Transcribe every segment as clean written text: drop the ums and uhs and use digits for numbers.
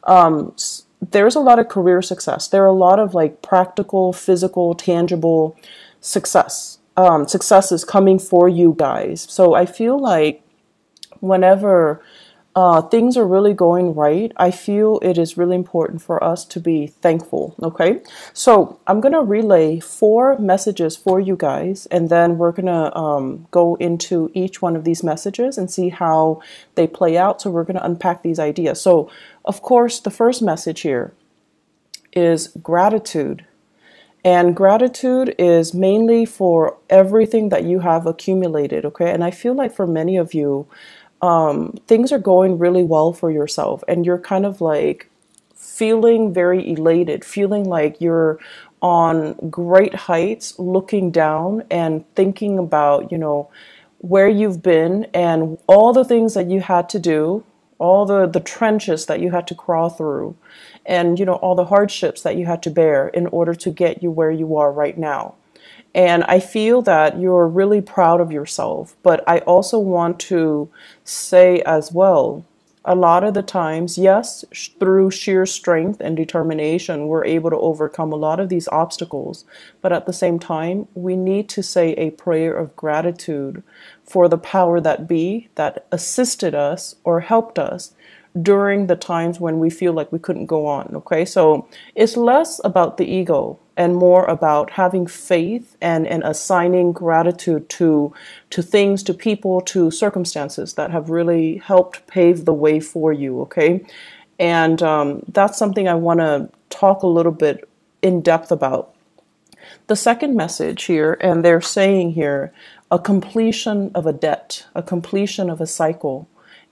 There's a lot of career success. There are a lot of like practical, physical, tangible successes coming for you guys. So I feel like whenever things are really going right, I feel it is really important for us to be thankful. Okay, so I'm gonna relay 4 messages for you guys, and then we're gonna go into each one of these messages and see how they play out. So we're gonna unpack these ideas. So, of course, the first message here is gratitude. And gratitude is mainly for everything that you have accumulated, okay? And I feel like for many of you, things are going really well for yourself, and you're kind of like feeling very elated, feeling like you're on great heights, looking down and thinking about, where you've been and all the things that you had to do, all the trenches that you had to crawl through, and all the hardships that you had to bear in order to get you where you are right now. And I feel that you're really proud of yourself. But I also want to say as well, a lot of the times, yes, through sheer strength and determination, we're able to overcome a lot of these obstacles. But at the same time, we need to say a prayer of gratitude for the power that be that assisted us or helped us during the times when we feel like we couldn't go on. Okay, so it's less about the ego and more about having faith and assigning gratitude to things, to people, to circumstances that have really helped pave the way for you. Okay, and that's something I want to talk a little bit in depth about. The second message here, and they're saying here, a completion of a debt, a completion of a cycle.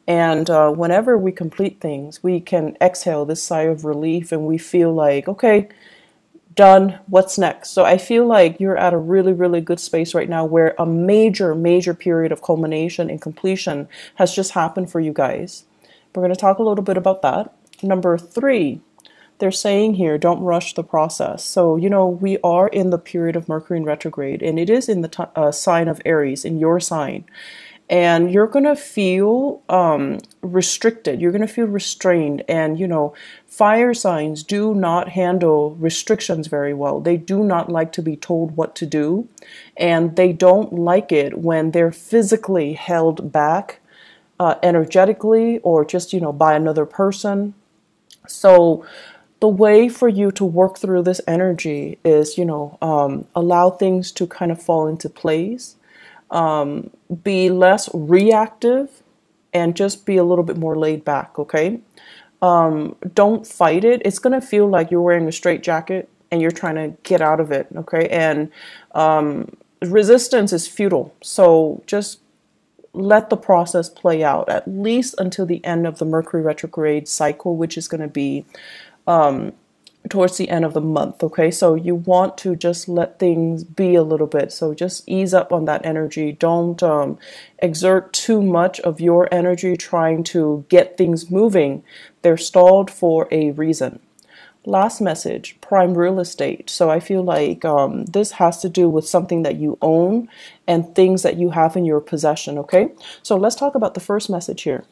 And whenever we complete things, we can exhale this sigh of relief and we feel like, okay, done, what's next? So I feel like you're at a really, really good space right now where a major, major period of culmination and completion has just happened for you guys. We're going to talk a little bit about that. Number 3, they're saying here, don't rush the process. So, we are in the period of Mercury in retrograde, and it is in the sign of Aries, in your sign. And you're going to feel restricted. You're going to feel restrained. And, fire signs do not handle restrictions very well. They do not like to be told what to do. And they don't like it when they're physically held back energetically or just, by another person. So the way for you to work through this energy is, allow things to kind of fall into place. Be less reactive and just be a little bit more laid back, okay? Don't fight it. It's going to feel like you're wearing a straitjacket and you're trying to get out of it, okay? And resistance is futile. So just let the process play out, at least until the end of the Mercury retrograde cycle, which is going to be towards the end of the month. Okay, so you want to just let things be a little bit. So just ease up on that energy. Don't exert too much of your energy trying to get things moving. They're stalled for a reason. Last message, prime real estate. So I feel like this has to do with something that you own and things that you have in your possession. Okay, so let's talk about the first message here.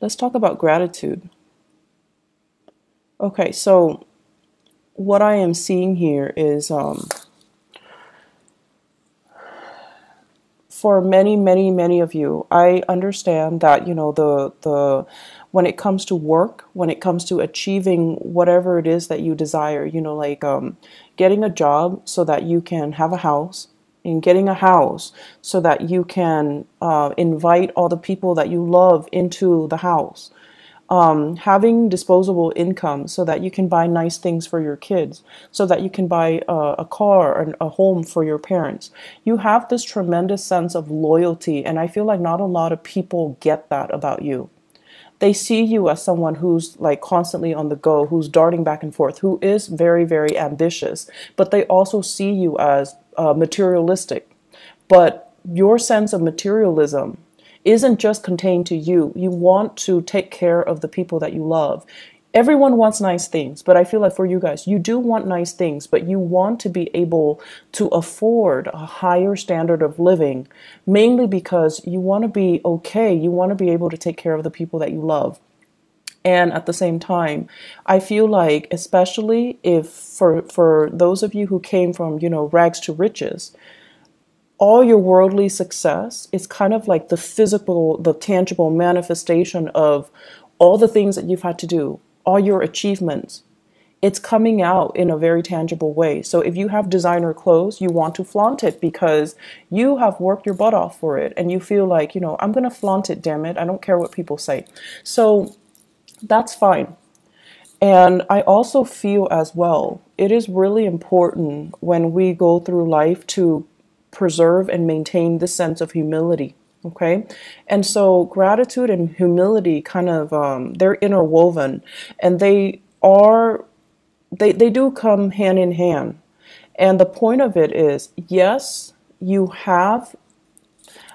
Let's talk about gratitude. Okay, so what I am seeing here is for many, many, many of you, I understand that, the when it comes to work, when it comes to achieving whatever it is that you desire, like getting a job so that you can have a house, and getting a house so that you can invite all the people that you love into the house. Having disposable income so that you can buy nice things for your kids, so that you can buy a car and a home for your parents. You have this tremendous sense of loyalty, and I feel like not a lot of people get that about you. They see you as someone who's like constantly on the go, who's darting back and forth, who is very, very ambitious, but they also see you as materialistic. But your sense of materialism isn't just contained to you. You want to take care of the people that you love. Everyone wants nice things, but I feel like for you guys, you do want nice things, but you want to be able to afford a higher standard of living, mainly because you want to be okay. You want to be able to take care of the people that you love. And at the same time, I feel like, especially if for those of you who came from, rags to riches, all your worldly success is kind of like the physical, the tangible manifestation of all the things that you've had to do, all your achievements. It's coming out in a very tangible way. So if you have designer clothes, you want to flaunt it because you have worked your butt off for it. And you feel like, I'm going to flaunt it, damn it. I don't care what people say. So that's fine. And I also feel as well, it is really important when we go through life to preserve and maintain this sense of humility. Okay. And so gratitude and humility kind of, they're interwoven, and they do come hand in hand. And the point of it is, yes, you have,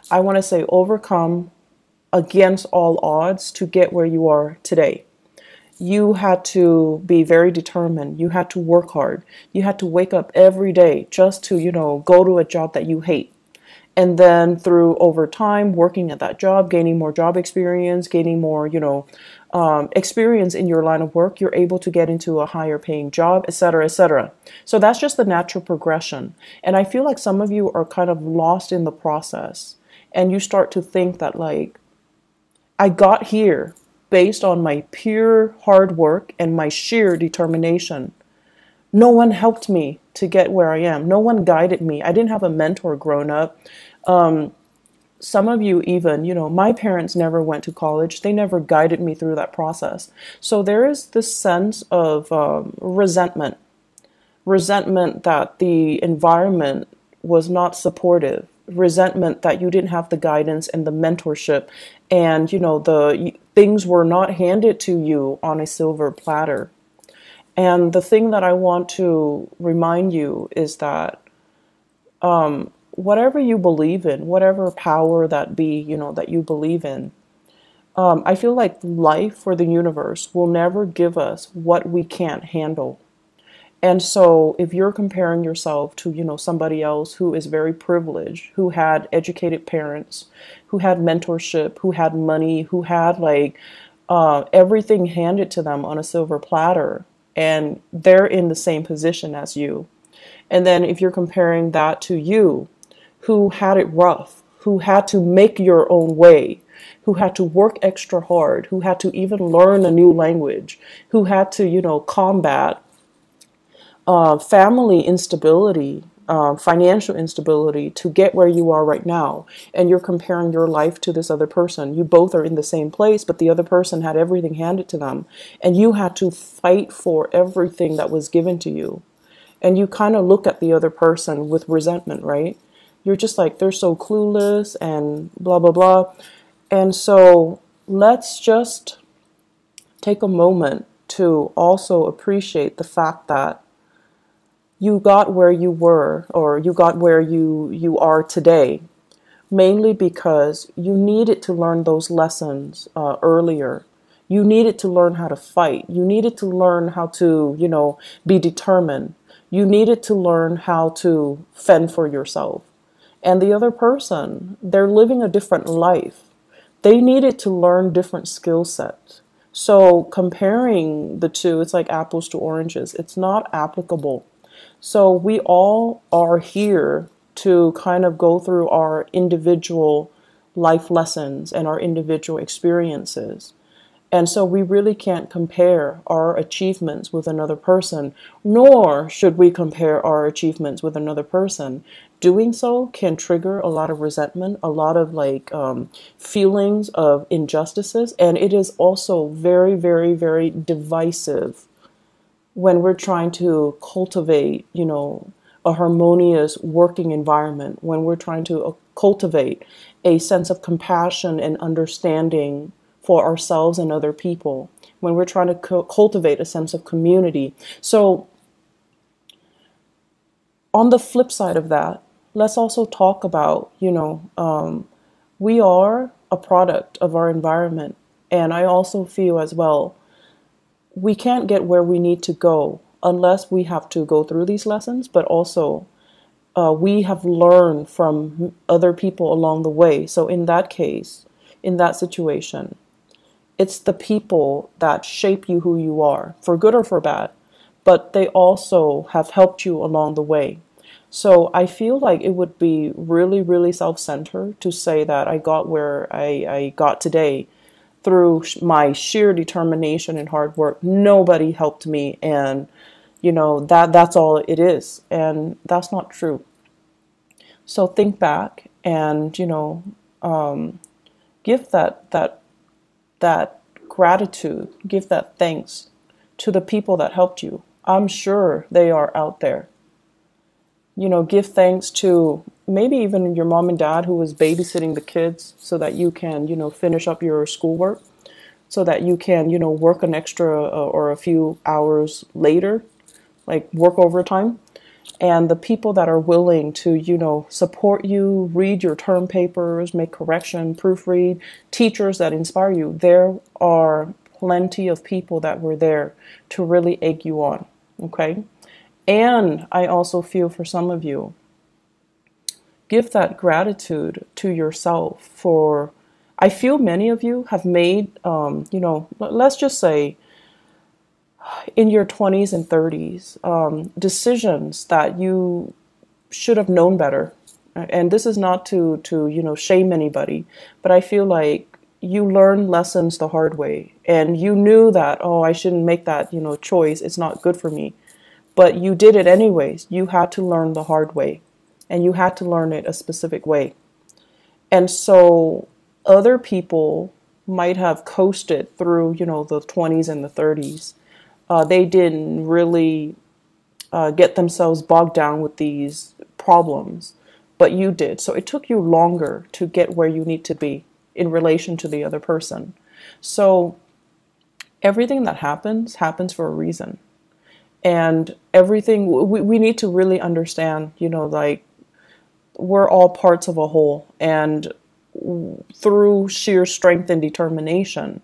I want to say, overcome against all odds to get where you are today. You had to be very determined. You had to work hard. You had to wake up every day just to, go to a job that you hate. And then through over time, working at that job, gaining more job experience, gaining more, experience in your line of work, you're able to get into a higher paying job, et cetera, et cetera. So that's just the natural progression. And I feel like some of you are kind of lost in the process. And you start to think that, like, I got here based on my pure hard work and my sheer determination. No one helped me to get where I am. No one guided me. I didn't have a mentor growing up. Some of you even, my parents never went to college. They never guided me through that process. So there is this sense of resentment that the environment was not supportive, resentment that you didn't have the guidance and the mentorship, and the things were not handed to you on a silver platter. And the thing that I want to remind you is that whatever you believe in, whatever power that be, that you believe in, I feel like life or the universe will never give us what we can't handle. And so if you're comparing yourself to, somebody else who is very privileged, who had educated parents, who had mentorship, who had money, who had everything handed to them on a silver platter, and they're in the same position as you. And then if you're comparing that to you, who had it rough, who had to make your own way, who had to work extra hard, who had to even learn a new language, who had to, combat family instability, financial instability to get where you are right now. And you're comparing your life to this other person. You both are in the same place, but the other person had everything handed to them. And you had to fight for everything that was given to you. And you kind of look at the other person with resentment, right? You're just like, they're so clueless and blah, blah, blah. And so let's just take a moment to also appreciate the fact that you got where you were, or you got where you are today, mainly because you needed to learn those lessons earlier. You needed to learn how to fight. You needed to learn how to, be determined. You needed to learn how to fend for yourself. And the other person, they're living a different life. They needed to learn different skill sets. So comparing the two, it's like apples to oranges. It's not applicable. So we all are here to kind of go through our individual life lessons and our individual experiences. And so we really can't compare our achievements with another person, nor should we compare our achievements with another person. Doing so can trigger a lot of resentment, a lot of feelings of injustices, and it is also very, very, very divisive when we're trying to cultivate, a harmonious working environment, when we're trying to cultivate a sense of compassion and understanding for ourselves and other people, when we're trying to cultivate a sense of community. So on the flip side of that, let's also talk about, we are a product of our environment. And I also feel as well, we can't get where we need to go unless we have to go through these lessons, but also we have learned from other people along the way. So in that case, in that situation, It's the people that shape you who you are, for good or for bad, but they also have helped you along the way. So I feel like it would be really, really self-centered to say that I got where I got today through my sheer determination and hard work. Nobody helped me, and that's all it is, and that's not true. So think back and give that gratitude, give that thanks to the people that helped you. I'm sure they are out there. Give thanks to maybe even your mom and dad who was babysitting the kids so that you can, finish up your schoolwork, so that you can, work an extra or a few hours later, like work overtime. And the people that are willing to, support you, read your term papers, make correction, proofread, teachers that inspire you. There are plenty of people that were there to really egg you on. Okay. And I also feel for some of you, give that gratitude to yourself for, I feel many of you have made, let's just say in your 20s and 30s, decisions that you should have known better. And this is not to shame anybody, but I feel like you learn lessons the hard way, and you knew that, oh, I shouldn't make that, choice. It's not good for me. But you did it anyways. You had to learn the hard way, and you had to learn it a specific way. And so other people might have coasted through, the 20s and the 30s. They didn't really get themselves bogged down with these problems, but you did. So it took you longer to get where you need to be in relation to the other person. So everything that happens for a reason. And everything, we need to really understand, like we're all parts of a whole. And through sheer strength and determination,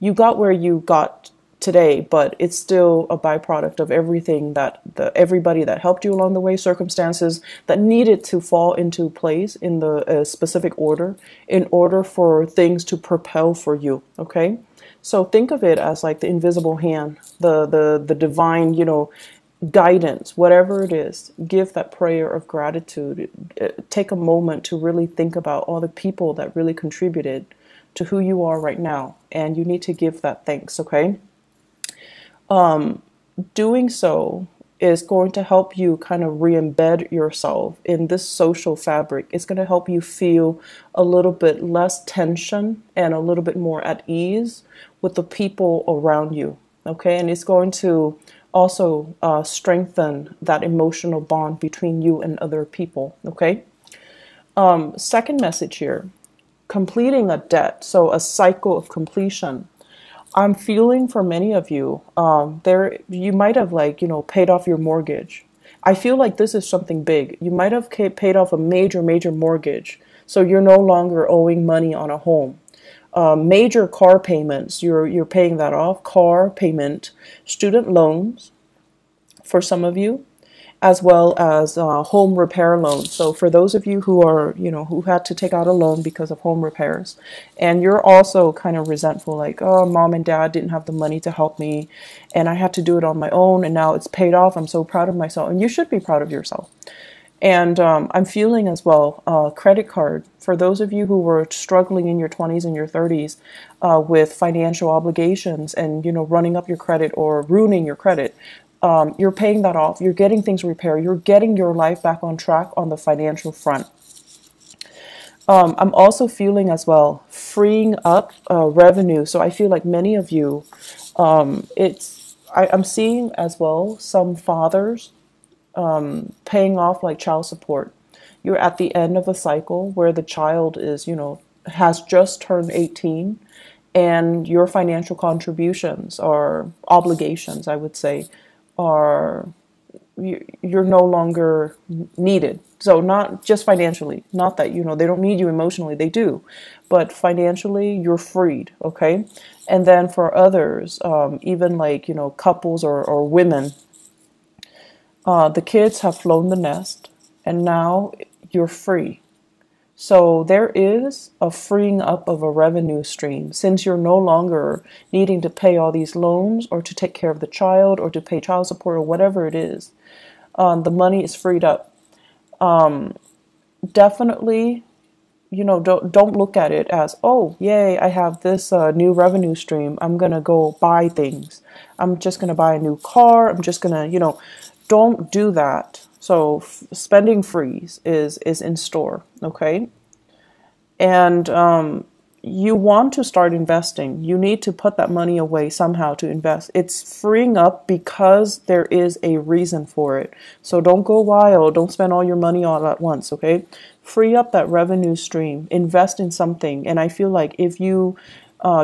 you got where you got today, but it's still a byproduct of everything that everybody that helped you along the way, circumstances that needed to fall into place in the specific order in order for things to propel for you. Okay. So think of it as like the invisible hand, the divine, guidance, whatever it is. Give that prayer of gratitude. Take a moment to really think about all the people that really contributed to who you are right now, and you need to give that thanks. Okay. Doing so is going to help you kind of re-embed yourself in this social fabric. It's going to help you feel a little bit less tension and a little bit more at ease with the people around you. Okay. And it's going to also strengthen that emotional bond between you and other people. Okay. Second message here, completing a debt. So a cycle of completion. I'm feeling for many of you, you might have paid off your mortgage. I feel like this is something big. You might have paid off a major mortgage, so you're no longer owing money on a home. Major car payments, you're paying that off. Car payment, student loans for some of you, as well as home repair loans. So for those of you who are, who had to take out a loan because of home repairs, and you're also kind of resentful, like, oh, mom and dad didn't have the money to help me, and I had to do it on my own, and now it's paid off. I'm so proud of myself, and you should be proud of yourself. And I'm feeling as well, credit card. For those of you who were struggling in your 20s and your 30s with financial obligations and, running up your credit or ruining your credit, you're paying that off. You're getting things repaired. You're getting your life back on track on the financial front. I'm also feeling as well freeing up revenue. So I feel like many of you, I'm seeing as well some fathers paying off like child support. You're at the end of a cycle where the child is, has just turned 18, and your financial contributions or obligations, I would say, are you're no longer needed. So not just financially, not that, they don't need you emotionally, they do, but financially you're freed. Okay. And then for others, even like, couples or women, the kids have flown the nest and now you're free. So there is a freeing up of a revenue stream since you're no longer needing to pay all these loans or to take care of the child or to pay child support or whatever it is. The money is freed up. Definitely, don't look at it as, oh, yay, I have this new revenue stream. I'm going to go buy things. I'm just going to buy a new car. I'm just going to, don't do that. So spending freeze is in store, okay? And you want to start investing. You need to put that money away somehow to invest. It's freeing up because there is a reason for it. So don't go wild. Don't spend all your money all at once, okay? Free up that revenue stream. Invest in something. And I feel like if you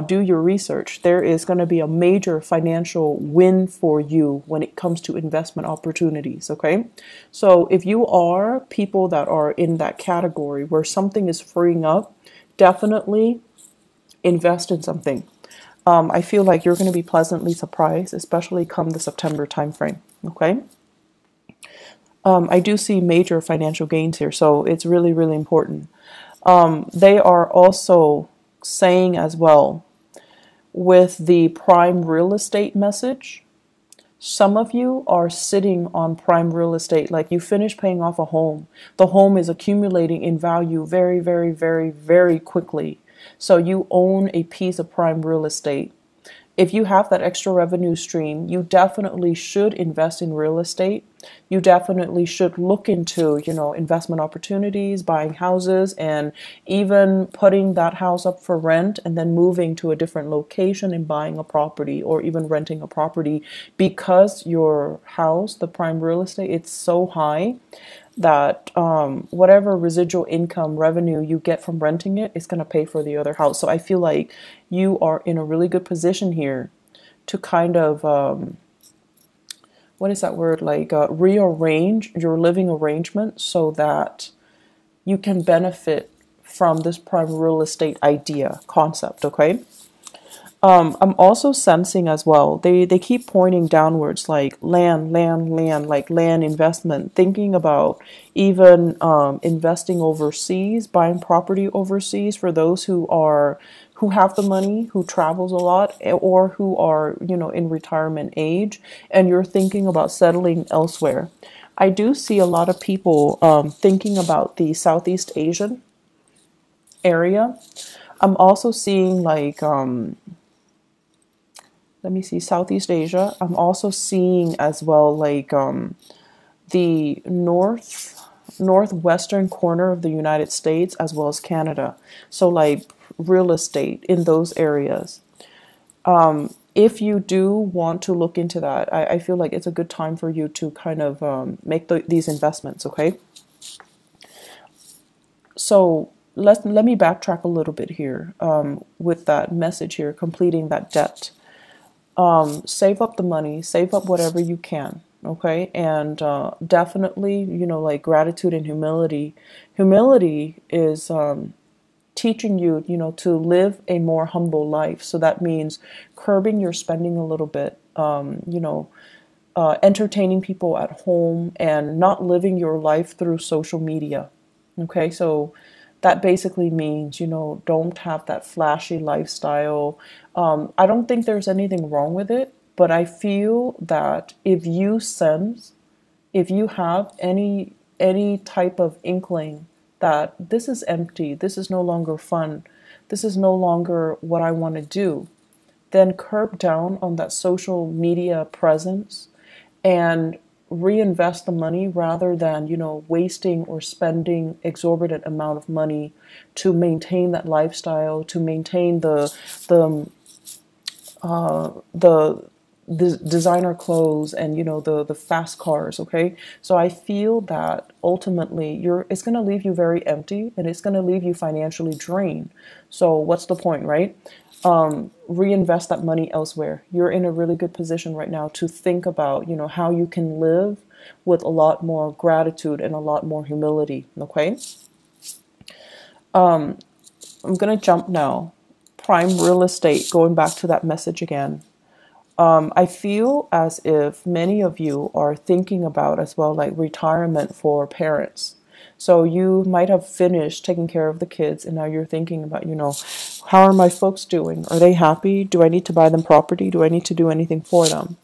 do your research, there is going to be a major financial win for you when it comes to investment opportunities, okay? So if you are people that are in that category where something is freeing up, definitely invest in something. I feel like you're going to be pleasantly surprised, especially come the September timeframe, okay? I do see major financial gains here, so it's really, really important. They are also saying as well with the prime real estate message, some of you are sitting on prime real estate, like you finish paying off a home. The home is accumulating in value very, very, very, very quickly. So you own a piece of prime real estate. If you have that extra revenue stream, you definitely should invest in real estate. You definitely should look into, investment opportunities, buying houses, and even putting that house up for rent and then moving to a different location and buying a property or even renting a property because your house, the prime real estate, it's so high that whatever residual income revenue you get from renting it is going to pay for the other house. So I feel like you are in a really good position here to kind of, what is that word, like rearrange your living arrangement so that you can benefit from this prime real estate idea concept, okay? I'm also sensing as well, they keep pointing downwards like land, like land investment, thinking about even investing overseas, buying property overseas for those who have the money, who travels a lot, or who are, in retirement age, and you're thinking about settling elsewhere. I do see a lot of people thinking about the Southeast Asian area. I'm also seeing like let me see, Southeast Asia. I'm also seeing as well like the northwestern corner of the United States as well as Canada. So like real estate in those areas. If you do want to look into that, I feel like it's a good time for you to kind of make these investments, okay? So let me backtrack a little bit here with that message here, completing that debt. Save up the money, save up whatever you can, okay? And definitely, like gratitude and humility. Humility is teaching you, to live a more humble life. So that means curbing your spending a little bit, entertaining people at home and not living your life through social media. Okay, so that basically means, don't have that flashy lifestyle. I don't think there's anything wrong with it, but I feel that if you have any type of inkling that this is empty, this is no longer fun, this is no longer what I want to do, then curb down on that social media presence and reinvest the money rather than, wasting or spending exorbitant amount of money to maintain that lifestyle, to maintain the designer clothes and the fast cars, okay? So I feel that ultimately it's going to leave you very empty and it's going to leave you financially drained. So what's the point, right? Reinvest that money elsewhere. You're in a really good position right now to think about, how you can live with a lot more gratitude and a lot more humility, okay? I'm going to jump now. Prime real estate, going back to that message again. I feel as if many of you are thinking about as well, like retirement for parents. So you might have finished taking care of the kids, and now you're thinking about, how are my folks doing? Are they happy? Do I need to buy them property? Do I need to do anything for them?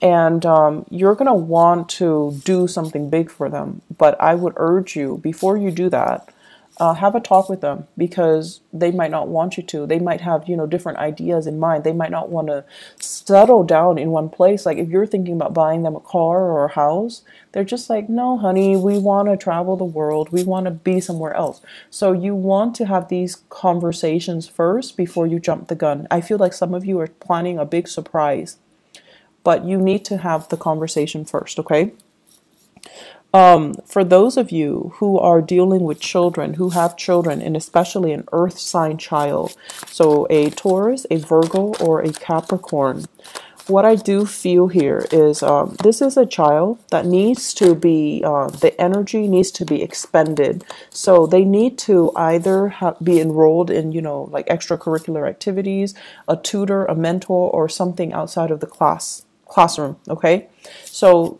And you're going to want to do something big for them. But I would urge you, before you do that, have a talk with them, because they might not want you to. They might have, different ideas in mind. They might not want to settle down in one place. Like if you're thinking about buying them a car or a house, they're just like, no, honey, we want to travel the world. We want to be somewhere else. So you want to have these conversations first before you jump the gun. I feel like some of you are planning a big surprise, but you need to have the conversation first, okay? For those of you who are dealing with children, who have children, and especially an earth sign child, so a Taurus, a Virgo, or a Capricorn, what I do feel here is this is a child that needs to be, the energy needs to be expended. So they need to either be enrolled in, like extracurricular activities, a tutor, a mentor, or something outside of the classroom, okay? So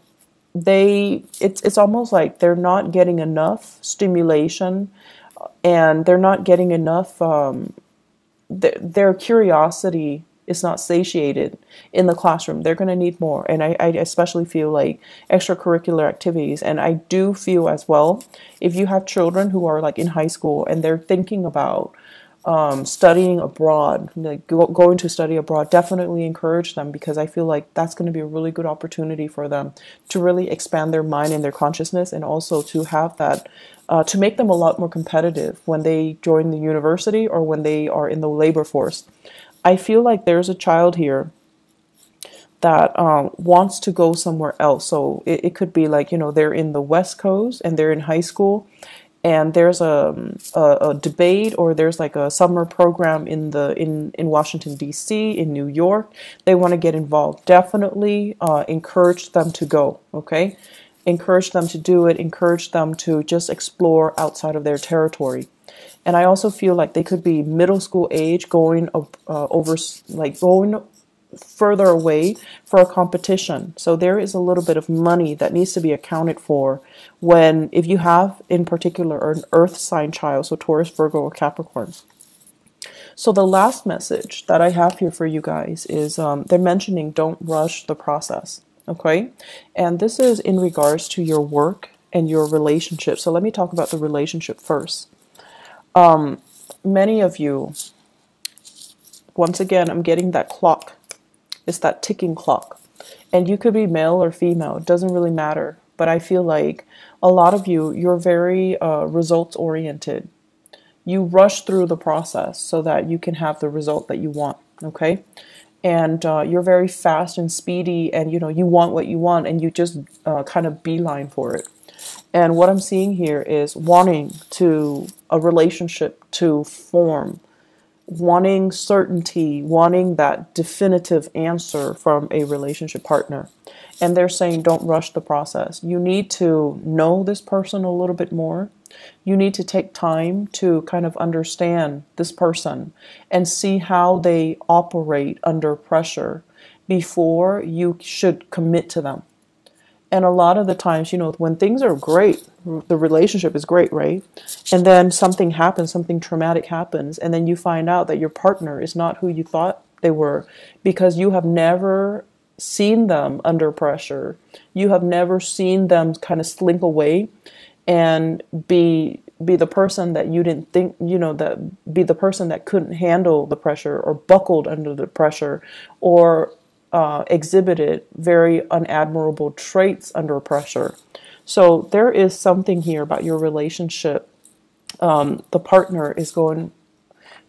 it's almost like they're not getting enough stimulation, and they're not getting enough their curiosity is not satiated in the classroom. They're going to need more. And I especially feel like extracurricular activities. And I do feel as well, if you have children who are like in high school and they're thinking about studying abroad, like going to study abroad, definitely encourage them, because I feel like that's going to be a really good opportunity for them to really expand their mind and their consciousness, and also to have that, to make them a lot more competitive when they join the university or when they are in the labor force. I feel like there's a child here that wants to go somewhere else. So it could be like, they're in the West Coast and they're in high school, and there's a debate, or there's like a summer program in Washington D.C., in New York. They want to get involved. Definitely encourage them to go. Okay, encourage them to do it. Encourage them to just explore outside of their territory. And I also feel like they could be middle school age, going over, like going further away for a competition. So there is a little bit of money that needs to be accounted for when, if you have in particular an earth sign child, so Taurus, Virgo, or Capricorn. So the last message that I have here for you guys is they're mentioning don't rush the process. Okay. And this is in regards to your work and your relationship. So let me talk about the relationship first. Many of you, once again, I'm getting that clock. It's that ticking clock. And you could be male or female. It doesn't really matter. But I feel like a lot of you, you're very results oriented. You rush through the process so that you can have the result that you want. Okay. And you're very fast and speedy, and you want what you want, and you just kind of beeline for it. And what I'm seeing here is wanting to a relationship to form, wanting certainty, wanting that definitive answer from a relationship partner. And they're saying don't rush the process. You need to know this person a little bit more. You need to take time to kind of understand this person and see how they operate under pressure before you should commit to them. And a lot of the times, when things are great, the relationship is great, right? And then something happens, something traumatic happens, and then you find out that your partner is not who you thought they were, because you have never seen them under pressure. You have never seen them kind of slink away and be the person that you didn't think, that be the person that couldn't handle the pressure, or buckled under the pressure, or exhibited very unadmirable traits under pressure. So there is something here about your relationship. The partner is going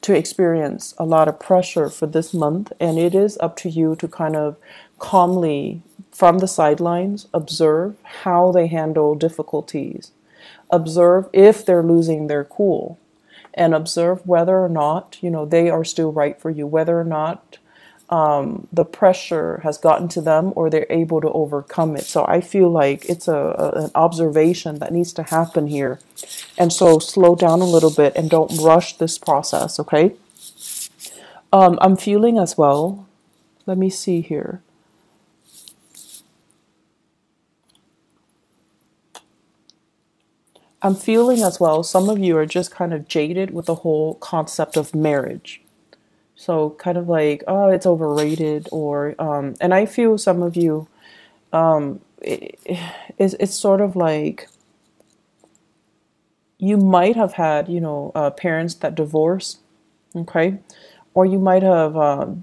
to experience a lot of pressure for this month, and it is up to you to kind of calmly, from the sidelines, observe how they handle difficulties. Observe if they're losing their cool, and observe whether or not, they are still right for you, whether or not the pressure has gotten to them, or they're able to overcome it. So I feel like it's an observation that needs to happen here. And so slow down a little bit and don't rush this process, okay? I'm feeling as well, let me see here. I'm feeling as well, some of you are just kind of jaded with the whole concept of marriage. So kind of like, oh, it's overrated, or and I feel some of you, it, it's sort of like you might have had, parents that divorced, okay? Or you might have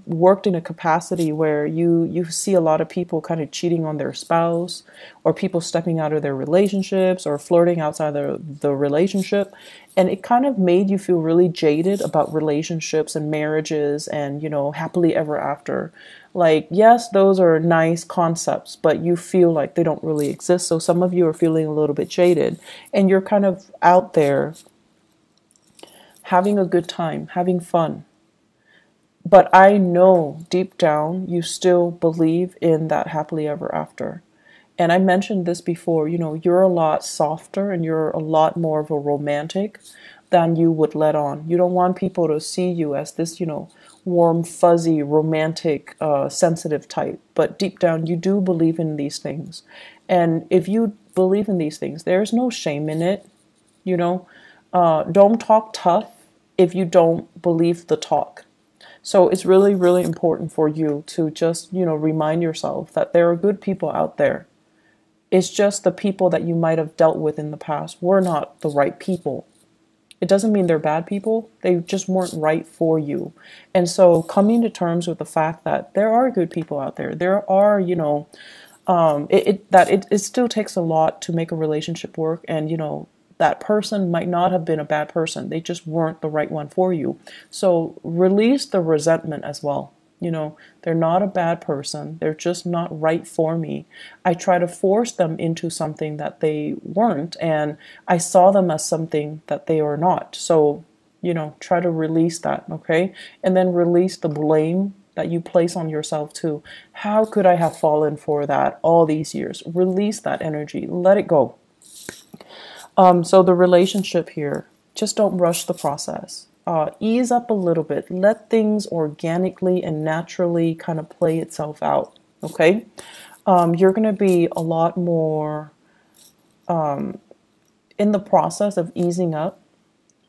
worked in a capacity where you see a lot of people kind of cheating on their spouse, or people stepping out of their relationships, or flirting outside the relationship. And it kind of made you feel really jaded about relationships and marriages and, happily ever after. Like, yes, those are nice concepts, but you feel like they don't really exist. So some of you are feeling a little bit jaded, and you're kind of out there having a good time, having fun. But I know deep down you still believe in that happily ever after. And I mentioned this before, you're a lot softer and you're a lot more of a romantic than you would let on. You don't want people to see you as this, warm, fuzzy, romantic, sensitive type. But deep down, you do believe in these things. And if you believe in these things, there's no shame in it. You know, don't talk tough if you don't believe the talk. So it's really, really important for you to just, remind yourself that there are good people out there. It's just the people that you might have dealt with in the past were not the right people. It doesn't mean they're bad people. They just weren't right for you. And so coming to terms with the fact that there are good people out there, there are, it still takes a lot to make a relationship work. And, that person might not have been a bad person. They just weren't the right one for you. So release the resentment as well. They're not a bad person. They're just not right for me. I try to force them into something that they weren't, and I saw them as something that they are not. So, try to release that, okay? And then release the blame that you place on yourself too. How could I have fallen for that all these years? Release that energy. Let it go. So the relationship here, just don't rush the process. Ease up a little bit. Let things organically and naturally kind of play itself out. Okay? You're going to be a lot more in the process of easing up.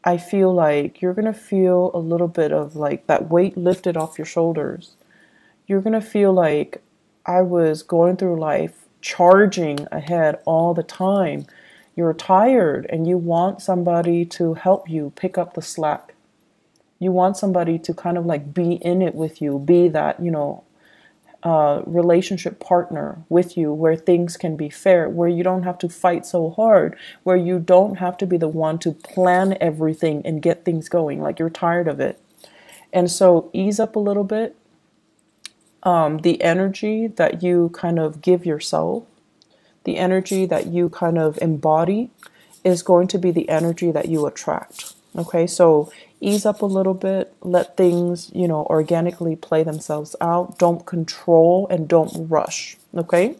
I feel like you're going to feel a little bit of like that weight lifted off your shoulders. You're going to feel like I was going through life charging ahead all the time. You're tired and you want somebody to help you pick up the slack. You want somebody to kind of like be in it with you, be that, relationship partner with you where things can be fair, where you don't have to fight so hard, where you don't have to be the one to plan everything and get things going. Like you're tired of it. And so ease up a little bit. The energy that you kind of give yourself, the energy that you kind of embody is going to be the energy that you attract. Okay, so ease up a little bit, let things, organically play themselves out. Don't control and don't rush. Okay,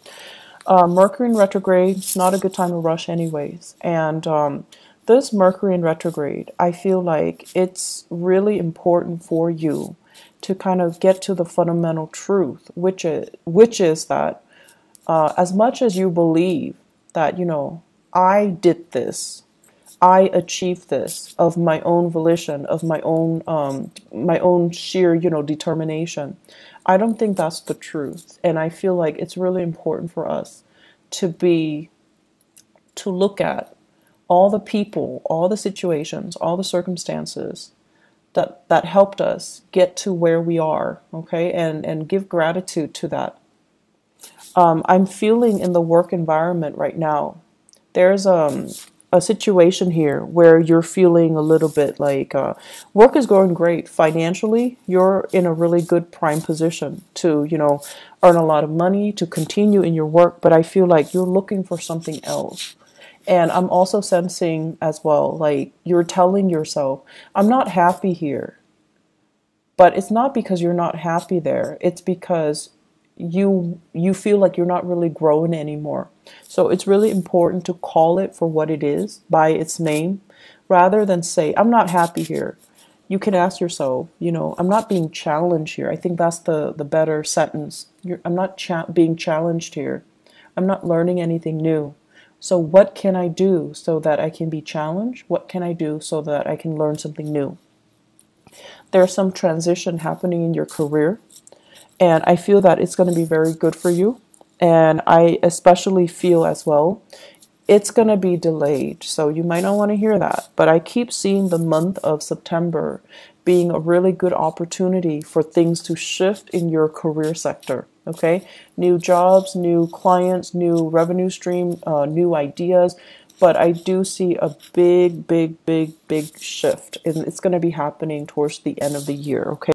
Mercury in retrograde, not a good time to rush, anyways. And this Mercury in retrograde, I feel like it's really important for you to kind of get to the fundamental truth, which is that as much as you believe that, I did this, I achieved this of my own volition, of my own sheer, determination. I don't think that's the truth. And I feel like it's really important for us to look at all the people, all the situations, all the circumstances that helped us get to where we are, okay? And give gratitude to that. I'm feeling in the work environment right now, there's a situation here where you're feeling a little bit like work is going great financially. You're in a really good prime position to, earn a lot of money, to continue in your work. But I feel like you're looking for something else. And I'm also sensing as well, like you're telling yourself, I'm not happy here. But it's not because you're not happy there. It's because you feel like you're not really growing anymore. So it's really important to call it for what it is, by its name, rather than say, I'm not happy here. You can ask yourself, I'm not being challenged here. I think that's the better sentence. I'm not being challenged here. I'm not learning anything new. So what can I do so that I can be challenged? What can I do so that I can learn something new? There's some transition happening in your career, and I feel that it's going to be very good for you. And I especially feel as well it's going to be delayed. So you might not want to hear that. But I keep seeing the month of September being a really good opportunity for things to shift in your career sector. Okay. New jobs, new clients, new revenue stream, new ideas. But I do see a big shift. And it's going to be happening towards the end of the year. Okay.